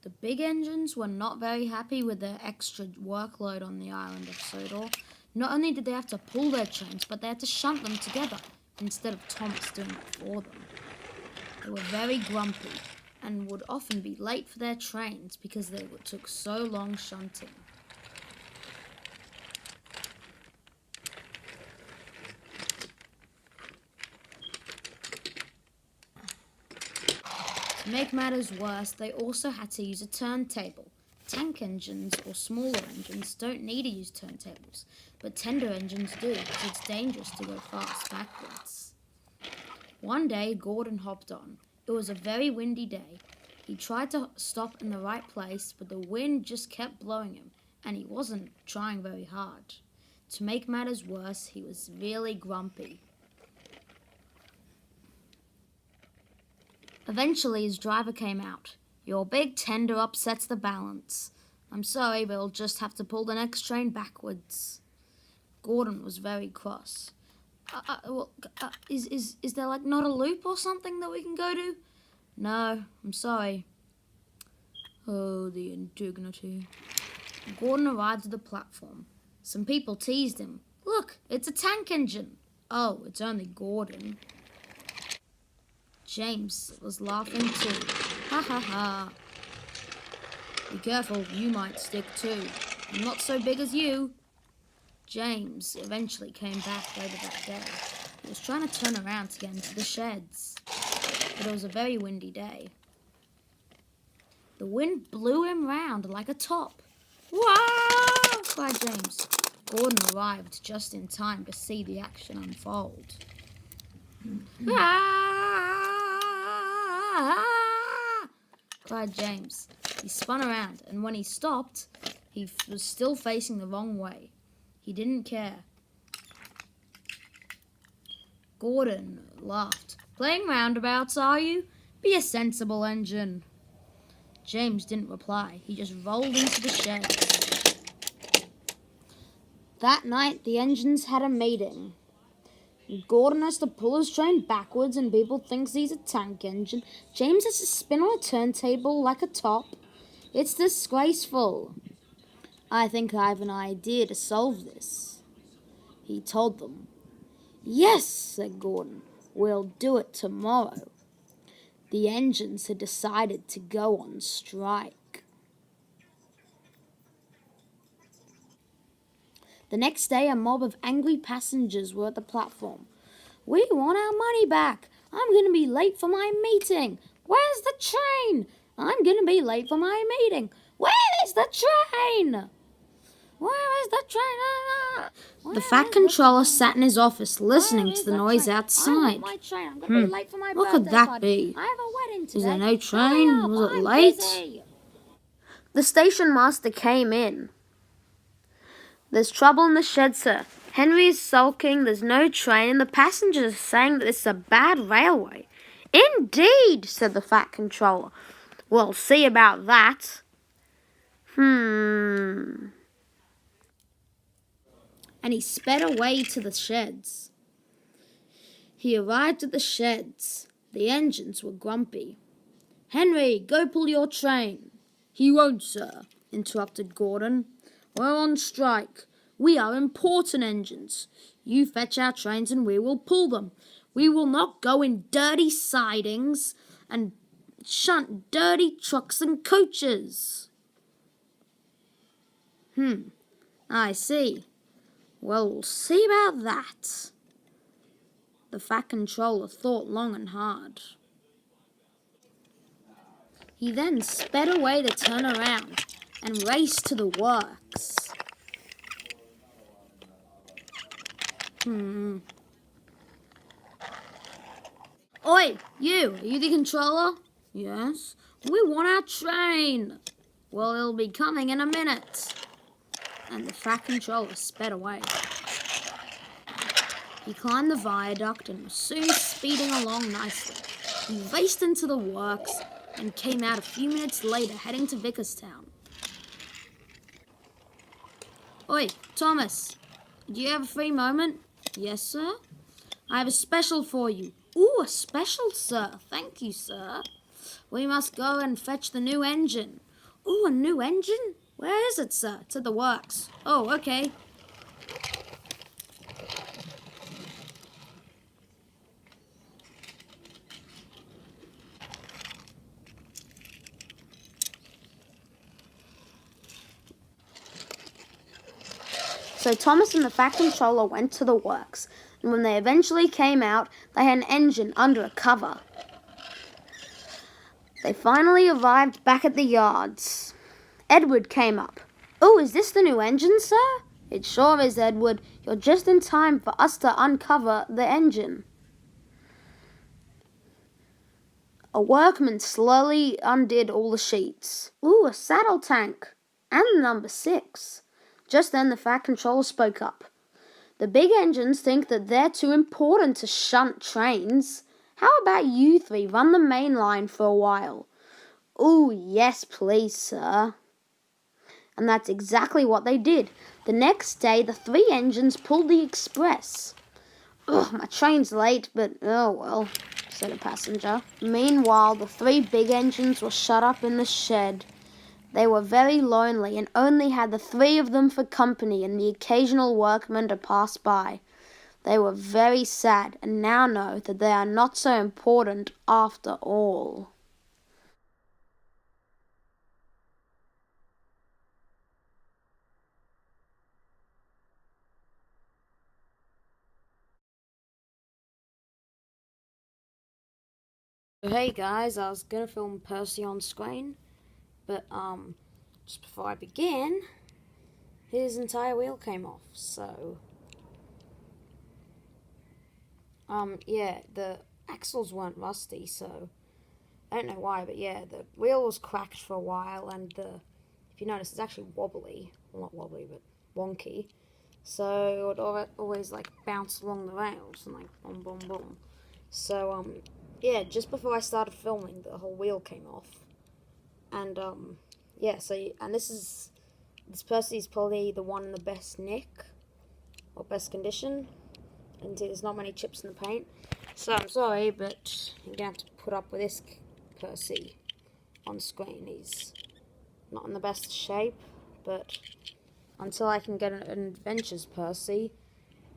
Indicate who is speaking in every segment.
Speaker 1: The big engines were not very happy with their extra workload on the island of Sodor. Not only did they have to pull their trains, but they had to shunt them together instead of Thomas doing it for them. They were very grumpy and would often be late for their trains because they took so long shunting. To make matters worse, they also had to use a turntable. Tank engines or smaller engines don't need to use turntables, but tender engines do because it's dangerous to go fast backwards. One day, Gordon hopped on. It was a very windy day. He tried to stop in the right place, but the wind just kept blowing him, and he wasn't trying very hard. To make matters worse, he was really grumpy. Eventually, his driver came out. "Your big tender upsets the balance. I'm sorry, but we'll just have to pull the next train backwards." Gordon was very cross. Is there like not a loop or something that we can go to?" "No, I'm sorry." Oh, the indignity. Gordon arrived at the platform. Some people teased him. "Look, it's a tank engine." "Oh, it's only Gordon." James was laughing too. "Ha ha ha. Be careful, you might stick too. I'm not so big as you." James eventually came back later that day. He was trying to turn around to get into the sheds, but it was a very windy day. The wind blew him round like a top. "Wow!" cried James. Gordon arrived just in time to see the action unfold. "Ah!" cried James. He spun around, and when he stopped, he was still facing the wrong way. He didn't care. Gordon laughed. "Playing roundabouts, are you? Be a sensible engine." James didn't reply. He just rolled into the shed. That night, the engines had a meeting. Gordon has to pull his train backwards and people think he's a tank engine. James has to spin on a turntable like a top. It's disgraceful. "I think I have an idea to solve this," he told them. "Yes," said Gordon, "we'll do it tomorrow." The engines had decided to go on strike. The next day, a mob of angry passengers were at the platform. "We want our money back. I'm going to be late for my meeting. Where's the train? I'm going to be late for my meeting. Where is the train? Where is the train?" The Fat Controller sat in his office listening to the noise outside. What could that be? Is there no train? Was it late? The station master came in. "There's trouble in the shed, sir. Henry is sulking, there's no train, and the passengers are saying that this is a bad railway." "Indeed," said the Fat Controller. "We'll see about that." And he sped away to the sheds. He arrived at the sheds. The engines were grumpy. "Henry, go pull your train." "He won't, sir," interrupted Gordon. "We're on strike. We are important engines. You fetch our trains and we will pull them. We will not go in dirty sidings and shunt dirty trucks and coaches." I see. Well, we'll see about that." The Fat Controller thought long and hard. He then sped away to turn around and raced to the works. "Oi, you! Are you the controller?" "Yes." "We want our train." "Well, it'll be coming in a minute." And the Fat Controller sped away. He climbed the viaduct and was soon speeding along nicely. He raced into the works and came out a few minutes later heading to Vickerstown. "Oi, Thomas, do you have a free moment?" "Yes, sir." "I have a special for you." "Ooh, a special, sir. Thank you, sir." "We must go and fetch the new engine." Ooh, a new engine? Where is it, sir? It's at the works. Oh, okay. So Thomas and the Fat Controller went to the works, and when they eventually came out, they had an engine under a cover. They finally arrived back at the yards. Edward came up. "Oh, is this the new engine, sir?" "It sure is, Edward. You're just in time for us to uncover the engine." A workman slowly undid all the sheets. "Ooh, a saddle tank. And number 6. Just then the Fat Controller spoke up. "The big engines think that they're too important to shunt trains. How about you 3 run the main line for a while?" "Ooh, yes, please, sir." And that's exactly what they did. The next day, the 3 engines pulled the express. "Ugh, my train's late, but oh well," said a passenger. Meanwhile, the 3 big engines were shut up in the shed. They were very lonely and only had the 3 of them for company and the occasional workman to pass by. They were very sad and now know that they are not so important after all. Hey guys, I was gonna film Percy on screen, but just before I begin, his entire wheel came off. So yeah, the axles weren't rusty, so I don't know why, but yeah, the wheel was cracked for a while, and if you notice, it's actually wobbly. Well, not wobbly, but wonky. So it would always like bounce along the rails and like boom, boom, boom. So yeah, just before I started filming, the whole wheel came off, and yeah. So and this Percy's probably the one in the best nick or best condition, and there's not many chips in the paint. So I'm sorry, but you're gonna have to put up with this Percy on screen. He's not in the best shape, but until I can get an Adventures Percy,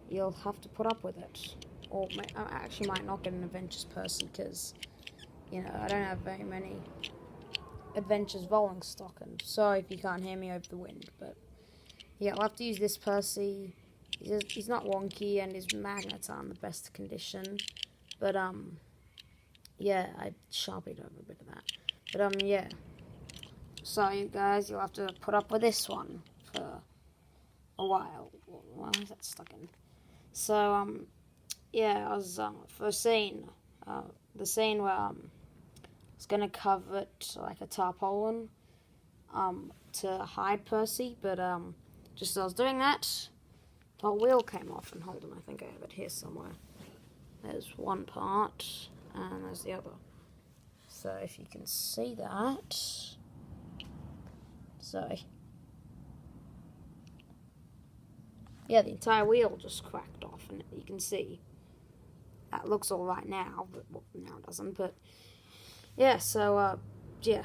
Speaker 1: you'll have to put up with it. Or I actually might not get an Adventures Percy because, you know, I don't have very many Adventures rolling stock. And sorry if you can't hear me over the wind, but yeah, I'll have to use this Percy. He's not wonky and his magnets aren't the best condition, but yeah, I sharpied over a bit of that. But yeah. Sorry, guys, you'll have to put up with this one for a while. Why is that stuck in? So, yeah, I was, for a scene, the scene where, I was gonna cover it like a tarpaulin, to hide Percy, but, just as I was doing that, the whole wheel came off, and hold on, I think I have it here somewhere. There's one part, and there's the other. So, if you can see that, so, yeah, the entire wheel just cracked off, and you can see that looks all right now, but well, now it doesn't. But yeah, so yeah.